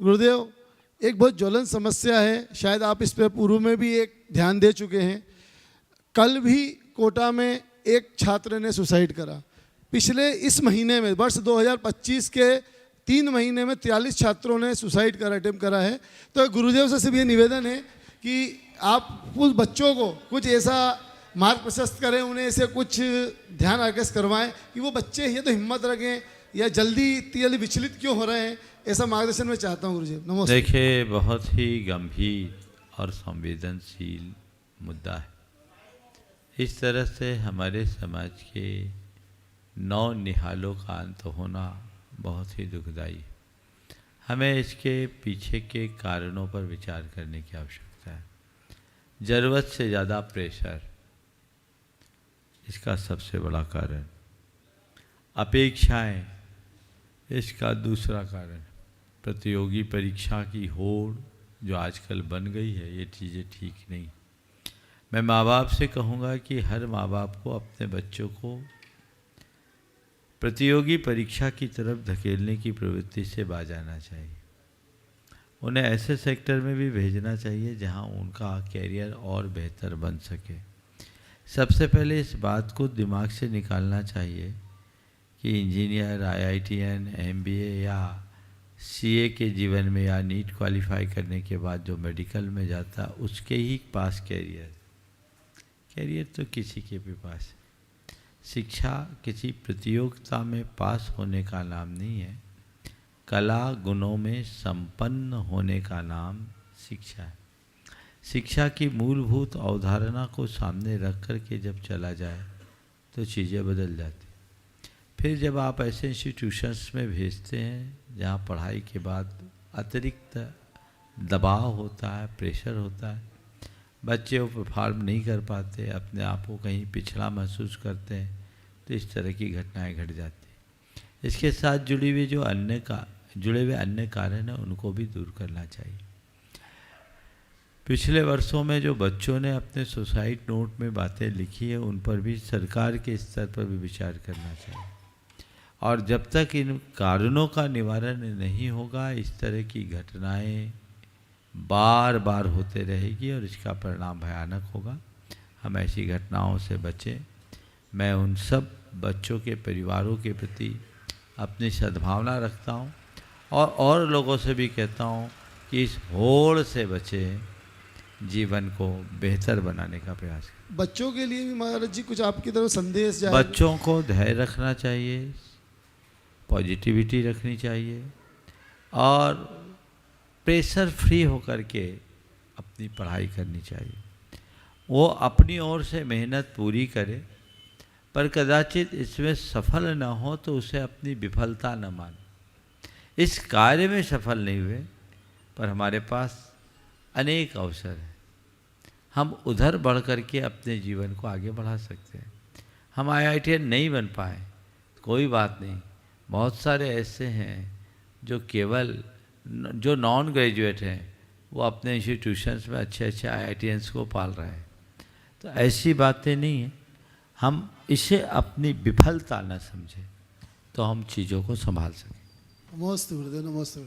गुरुदेव, एक बहुत ज्वलन समस्या है, शायद आप इस पे पूर्व में भी एक ध्यान दे चुके हैं। कल भी कोटा में एक छात्र ने सुसाइड करा। पिछले इस महीने में वर्ष 2025 के 3 महीने में 43 छात्रों ने सुसाइड का अटेम्प्ट करा है। तो गुरुदेव से सिर्फ ये निवेदन है कि आप उस बच्चों को कुछ ऐसा मार्ग प्रशस्त करें, उन्हें ऐसे कुछ ध्यान आकर्षित करवाएं कि वो बच्चे ये तो हिम्मत रखें, या इतनी जल्दी विचलित क्यों हो रहे हैं, ऐसा मार्गदर्शन मैं चाहता हूँ गुरुजी। नमस्ते। देखिए, बहुत ही गंभीर और संवेदनशील मुद्दा है। इस तरह से हमारे समाज के नौ निहालों का अंत होना बहुत ही दुखदाई है। हमें इसके पीछे के कारणों पर विचार करने की आवश्यकता है। ज़रूरत से ज़्यादा प्रेशर इसका सबसे बड़ा कारण, अपेक्षाएं इसका दूसरा कारण, प्रतियोगी परीक्षा की होड़ जो आजकल बन गई है, ये चीज़ें ठीक नहीं। मैं माँ बाप से कहूँगा कि हर माँ बाप को अपने बच्चों को प्रतियोगी परीक्षा की तरफ धकेलने की प्रवृत्ति से बाज आना चाहिए। उन्हें ऐसे सेक्टर में भी भेजना चाहिए जहाँ उनका कैरियर और बेहतर बन सके। सबसे पहले इस बात को दिमाग से निकालना चाहिए कि इंजीनियर, IITN, MBA या CA के जीवन में या नीट क्वालिफाई करने के बाद जो मेडिकल में जाता, उसके ही पास कैरियर तो किसी के भी पास है। शिक्षा किसी प्रतियोगिता में पास होने का नाम नहीं है। कला गुणों में संपन्न होने का नाम शिक्षा है। शिक्षा की मूलभूत अवधारणा को सामने रख कर के जब चला जाए तो चीज़ें बदल जाती। फिर जब आप ऐसे इंस्टीट्यूशंस में भेजते हैं जहाँ पढ़ाई के बाद अतिरिक्त दबाव होता है, प्रेशर होता है, बच्चे वो परफॉर्म नहीं कर पाते, अपने आप को कहीं पिछड़ा महसूस करते हैं, तो इस तरह की घटनाएं घट जाती हैं। इसके साथ जुड़े हुए अन्य कारण हैं, उनको भी दूर करना चाहिए। पिछले वर्षों में जो बच्चों ने अपने सुसाइड नोट में बातें लिखी है, उन पर भी सरकार के स्तर पर भी विचार करना चाहिए। और जब तक इन कारणों का निवारण नहीं होगा, इस तरह की घटनाएं बार बार होते रहेगी और इसका परिणाम भयानक होगा। हम ऐसी घटनाओं से बचें। मैं उन सब बच्चों के परिवारों के प्रति अपनी सद्भावना रखता हूं और लोगों से भी कहता हूं कि इस होड़ से बचें, जीवन को बेहतर बनाने का प्रयास करें। बच्चों के लिए भी महाराज जी कुछ आपकी तरफ संदेश जाए? बच्चों को धैर्य रखना चाहिए, पॉजिटिविटी रखनी चाहिए और प्रेशर फ्री होकर के अपनी पढ़ाई करनी चाहिए। वो अपनी ओर से मेहनत पूरी करे, पर कदाचित इसमें सफल न हो तो उसे अपनी विफलता न माने। इस कार्य में सफल नहीं हुए, पर हमारे पास अनेक अवसर हैं। हम उधर बढ़ कर के अपने जीवन को आगे बढ़ा सकते हैं। हम IITN नहीं बन पाए, कोई बात नहीं। बहुत सारे ऐसे हैं जो नॉन ग्रेजुएट हैं, वो अपने इंस्टीट्यूशंस में अच्छे IITNs को पाल रहे हैं। तो ऐसी बातें नहीं हैं। हम इसे अपनी विफलता न समझें तो हम चीज़ों को संभाल सकें। नमस्ते गुरुदेव। नमस्ते।